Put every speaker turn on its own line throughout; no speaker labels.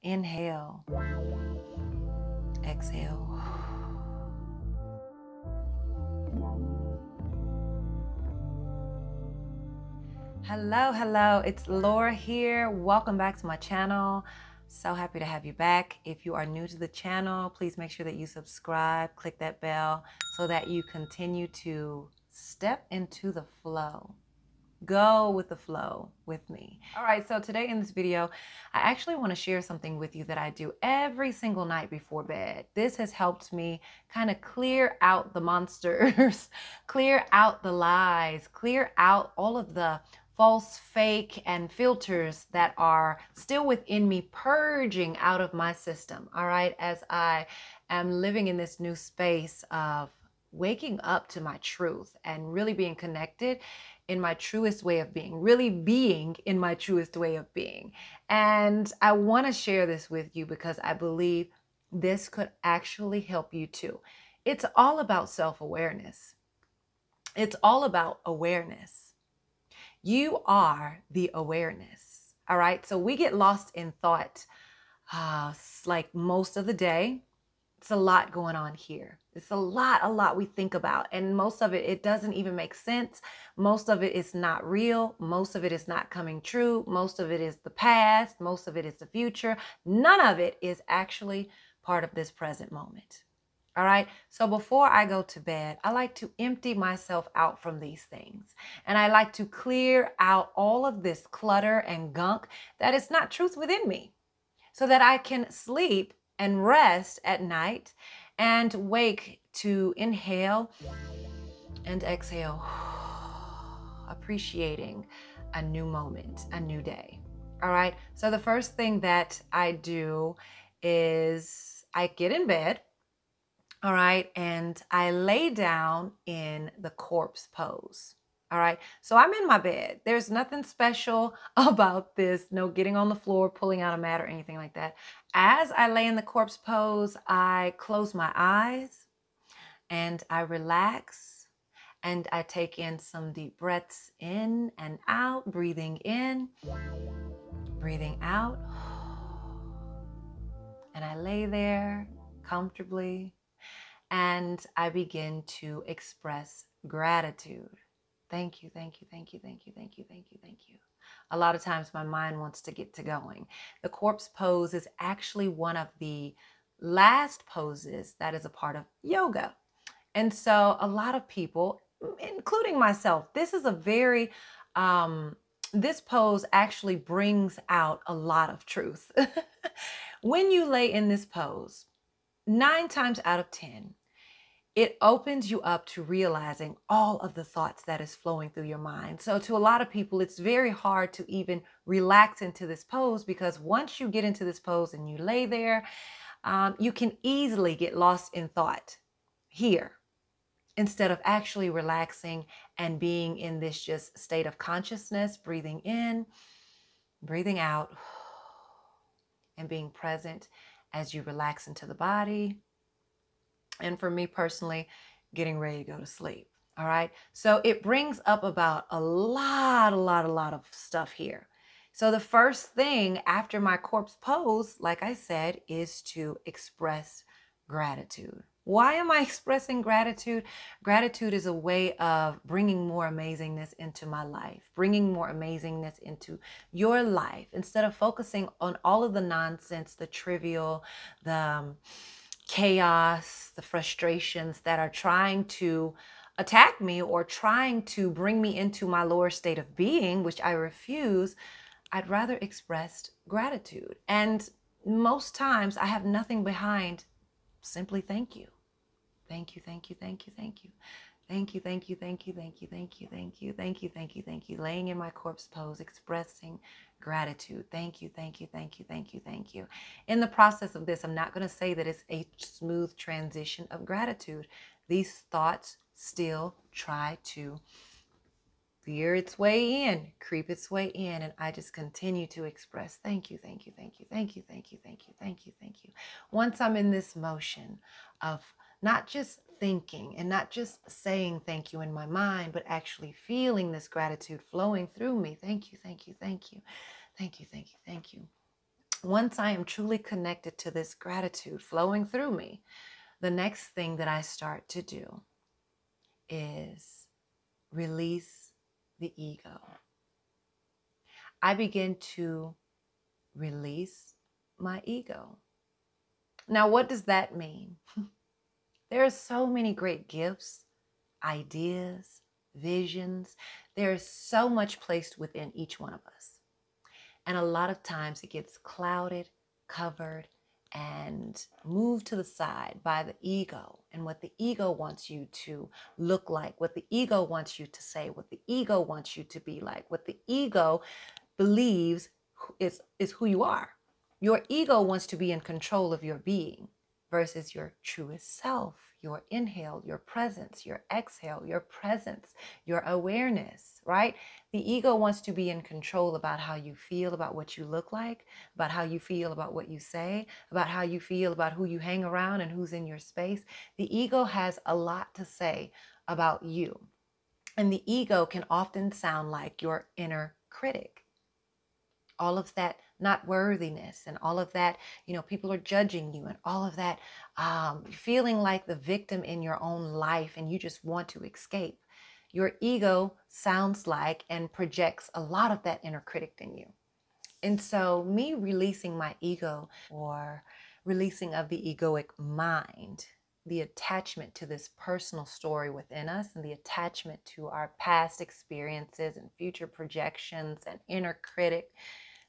Inhale. Exhale. Hello, hello. It's Laura here. Welcome back to my channel. So happy to have you back. If you are new to the channel, please make sure that you subscribe, click that bell so that you continue to step into the flow. Go with the flow with me. All right, so today in this video, I actually want to share something with you that I do every single night before bed. This has helped me kind of clear out the monsters, clear out the lies, clear out all of the false, fake, and filters that are still within me, purging out of my system. All right, as I am living in this new space of waking up to my truth and really being connected in my truest way of being, really being in my truest way of being. And I want to share this with you because I believe this could actually help you too. It's all about self-awareness. It's all about awareness. You are the awareness. All right. So we get lost in thought like most of the day. It's a lot going on here. It's a lot we think about. And most of it, it doesn't even make sense. Most of it is not real. Most of it is not coming true. Most of it is the past. Most of it is the future. None of it is actually part of this present moment. All right. So before I go to bed, I like to empty myself out from these things. And I like to clear out all of this clutter and gunk that is not truth within me so that I can sleep and rest at night and wake to inhale and exhale, appreciating a new moment, a new day. All right. So the first thing that I do is I get in bed. All right. And I lay down in the corpse pose. All right. So I'm in my bed. There's nothing special about this. No getting on the floor, pulling out a mat or anything like that. As I lay in the corpse pose, I close my eyes and I relax and I take in some deep breaths in and out, breathing in, breathing out. And I lay there comfortably. And I begin to express gratitude. Thank you, thank you, thank you, thank you, thank you, thank you, thank you. A lot of times my mind wants to get to going. The corpse pose is actually one of the last poses that is a part of yoga. And so a lot of people, including myself, this is a very, this pose actually brings out a lot of truth. When you lay in this pose, 9 times out of 10, it opens you up to realizing all of the thoughts that is flowing through your mind. So to a lot of people, it's very hard to even relax into this pose because once you get into this pose and you lay there, you can easily get lost in thought here instead of actually relaxing and being in this just state of consciousness, breathing in, breathing out, and being present as you relax into the body. And for me personally, getting ready to go to sleep. All right. So it brings up about a lot of stuff here. So the first thing after my corpse pose, like I said, is to express gratitude. Why am I expressing gratitude? Gratitude is a way of bringing more amazingness into my life, bringing more amazingness into your life instead of focusing on all of the nonsense, the trivial, the chaos, the frustrations that are trying to attack me or trying to bring me into my lower state of being, which I refuse. I'd rather express gratitude. And most times I have nothing behind simply thank you. Thank you, thank you, thank you, thank you. Thank you, thank you, thank you, thank you, thank you, thank you, thank you, thank you, thank you. Laying in my corpse pose, expressing gratitude. Thank you, thank you, thank you, thank you, thank you. In the process of this, I'm not going to say that it's a smooth transition of gratitude. These thoughts still try to veer its way in, creep its way in, and I just continue to express thank you, thank you, thank you, thank you, thank you, thank you, thank you, thank you. Once I'm in this motion of not just thinking and not just saying thank you in my mind, but actually feeling this gratitude flowing through me. Thank you, thank you, thank you, thank you, thank you, thank you. Once I am truly connected to this gratitude flowing through me, the next thing that I start to do is release the ego. I begin to release my ego. Now, what does that mean? There are so many great gifts, ideas, visions. There is so much placed within each one of us. And a lot of times it gets clouded, covered, and moved to the side by the ego and what the ego wants you to look like, what the ego wants you to say, what the ego wants you to be like, what the ego believes is who you are. Your ego wants to be in control of your being versus your truest self, your inhale, your presence, your exhale, your presence, your awareness, right? The ego wants to be in control about how you feel, about what you look like, about how you feel about what you say, about how you feel about who you hang around and who's in your space. The ego has a lot to say about you. And the ego can often sound like your inner critic. All of that not worthiness and all of that, people are judging you and all of that, feeling like the victim in your own life and you just want to escape. Your ego sounds like and projects a lot of that inner critic in you. And so me releasing my ego, or releasing of the egoic mind, the attachment to this personal story within us and the attachment to our past experiences and future projections and inner critic,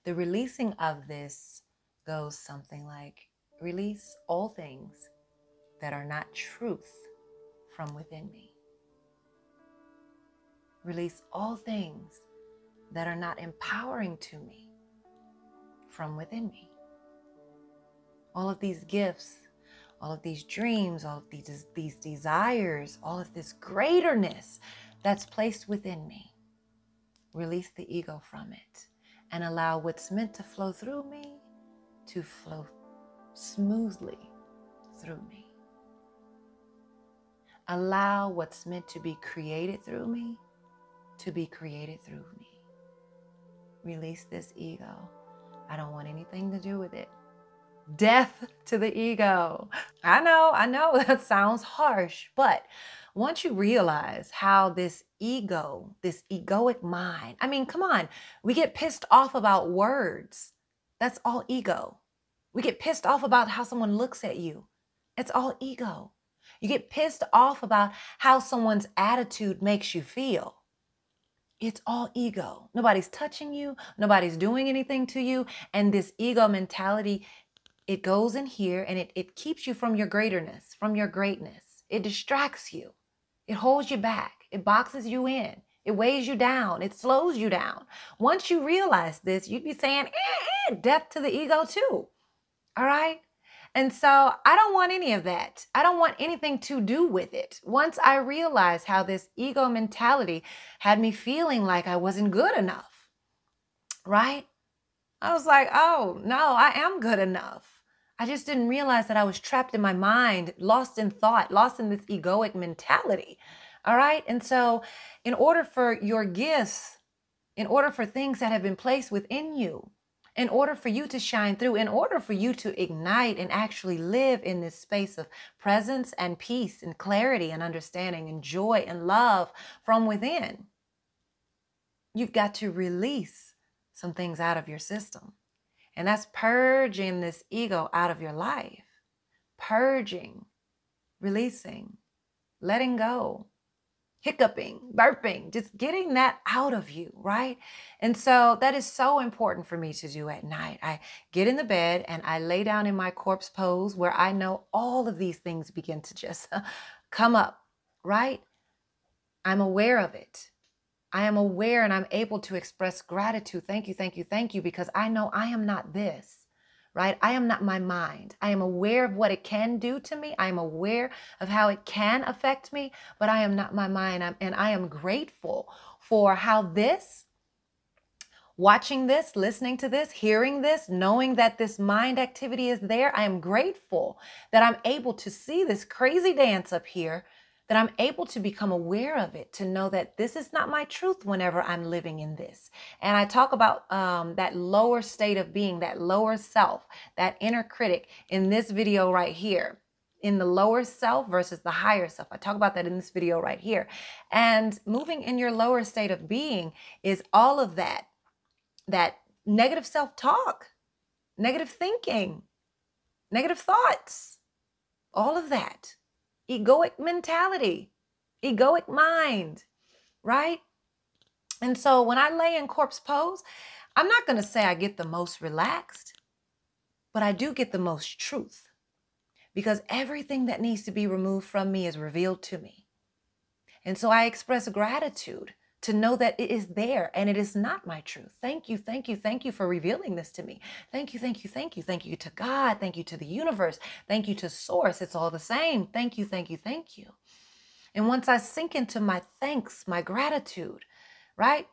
the releasing of this goes something like, release all things that are not truth from within me. Release all things that are not empowering to me from within me. All of these gifts, all of these dreams, all of these desires, all of this greaterness that's placed within me. Release the ego from it and allow what's meant to flow through me to flow smoothly through me. Allow what's meant to be created through me to be created through me. Release this ego. I don't want anything to do with it. Death to the ego. I know that sounds harsh, but once you realize how this ego, this egoic mind, come on, we get pissed off about words. That's all ego. We get pissed off about how someone looks at you. It's all ego. You get pissed off about how someone's attitude makes you feel. It's all ego. Nobody's touching you. Nobody's doing anything to you. And this ego mentality, it goes in here and it keeps you from your greaterness, from your greatness. It distracts you. It holds you back. It boxes you in. It weighs you down. It slows you down. Once you realize this, you'd be saying, death to the ego too. All right? And so I don't want any of that. I don't want anything to do with it. Once I realized how this ego mentality had me feeling like I wasn't good enough, right? I was like, oh, no, I am good enough. I just didn't realize that I was trapped in my mind, lost in thought, lost in this egoic mentality. All right. And so in order for your gifts, in order for things that have been placed within you, in order for you to shine through, in order for you to ignite and actually live in this space of presence and peace and clarity and understanding and joy and love from within, you've got to release some things out of your system. And that's purging this ego out of your life. Purging, releasing, letting go, hiccuping, burping, just getting that out of you, right? And so that is so important for me to do at night. I get in the bed and I lay down in my corpse pose where I know all of these things begin to just come up, right? I'm aware of it. I am aware and I'm able to express gratitude. Thank you, thank you, thank you, because I know I am not this. Right? I am not my mind. I am aware of what it can do to me. I am aware of how it can affect me, but I am not my mind. And I am grateful for how this, watching this, listening to this, hearing this, knowing that this mind activity is there. I am grateful that I'm able to see this crazy dance up here that I'm able to become aware of it, to know that this is not my truth whenever I'm living in this. And I talk about that lower state of being, that lower self, that inner critic in this video right here, in the lower self versus the higher self. I talk about that in this video right here. And moving in your lower state of being is all of that negative self-talk, negative thinking, negative thoughts, all of that. Egoic mentality, egoic mind, right? And so when I lay in corpse pose, I'm not going to say I get the most relaxed, but I do get the most truth, because everything that needs to be removed from me is revealed to me. And so I express gratitude to know that it is there and it is not my truth. Thank you, thank you, thank you for revealing this to me. Thank you, thank you, thank you. Thank you to God. Thank you to the universe. Thank you to Source. It's all the same. Thank you, thank you, thank you. And once I sink into my thanks, my gratitude, right?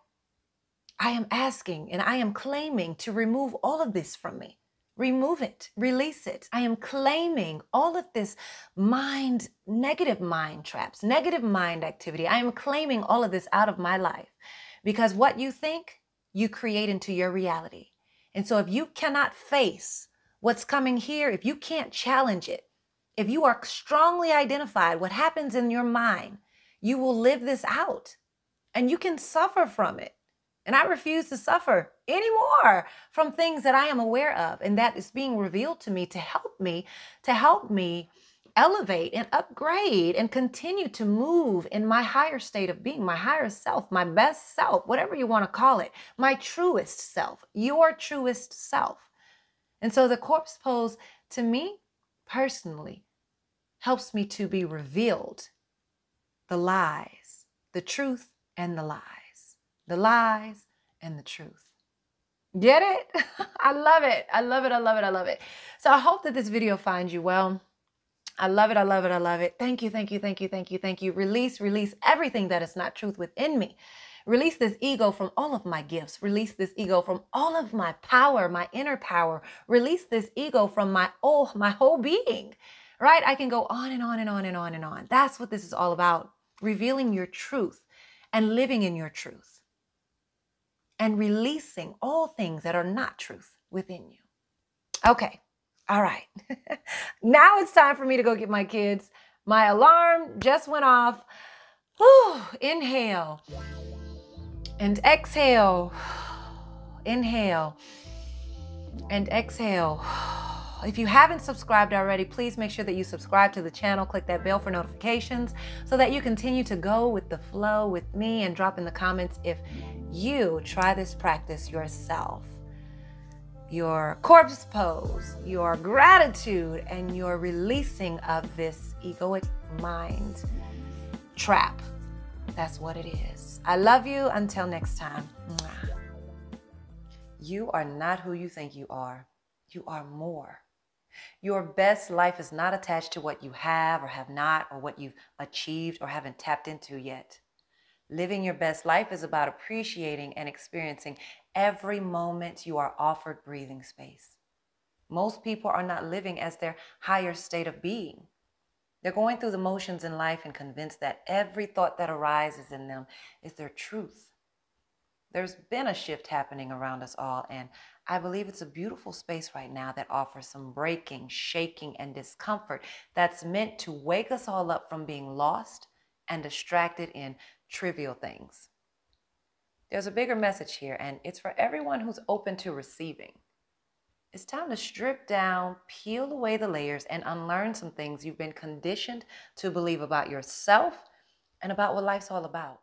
I am asking and I am claiming to remove all of this from me. Remove it, release it. I am claiming all of this mind, negative mind traps, negative mind activity. I am claiming all of this out of my life, because what you think, you create into your reality. And so if you cannot face what's coming here, if you can't challenge it, if you are strongly identified what happens in your mind, you will live this out and you can suffer from it. And I refuse to suffer anymore from things that I am aware of, and that is being revealed to me to help me elevate and upgrade and continue to move in my higher state of being, my higher self, my best self, whatever you want to call it, my truest self, your truest self. And so the corpse pose, to me personally, helps me to be revealed the lies, the truth and the lies. The lies and the truth. Get it? I love it. I love it. I love it. I love it. So I hope that this video finds you well. I love it. I love it. I love it. Thank you. Thank you. Thank you. Thank you. Thank you. Release everything that is not truth within me. Release this ego from all of my gifts. Release this ego from all of my power, my inner power. Release this ego from my whole being, right? I can go on and on and on and on and on. That's what this is all about. Revealing your truth and living in your truth. And releasing all things that are not truth within you. Okay. All right. Now it's time for me to go get my kids. My alarm just went off. Whew. Inhale and exhale. Inhale and exhale. If you haven't subscribed already, please make sure that you subscribe to the channel. Click that bell for notifications so that you continue to go with the flow with me, and drop in the comments if you try this practice yourself. Your corpse pose, your gratitude, and your releasing of this egoic mind trap. That's what it is. I love you. Until next time. You are not who you think you are. You are more. Your best life is not attached to what you have or have not, or what you've achieved or haven't tapped into yet. Living your best life is about appreciating and experiencing every moment you are offered breathing space. Most people are not living as their higher state of being. They're going through the motions in life and convinced that every thought that arises in them is their truth. There's been a shift happening around us all, and I believe it's a beautiful space right now that offers some breaking, shaking, and discomfort that's meant to wake us all up from being lost and distracted in trivial things. There's a bigger message here, and it's for everyone who's open to receiving. It's time to strip down, peel away the layers, and unlearn some things you've been conditioned to believe about yourself and about what life's all about.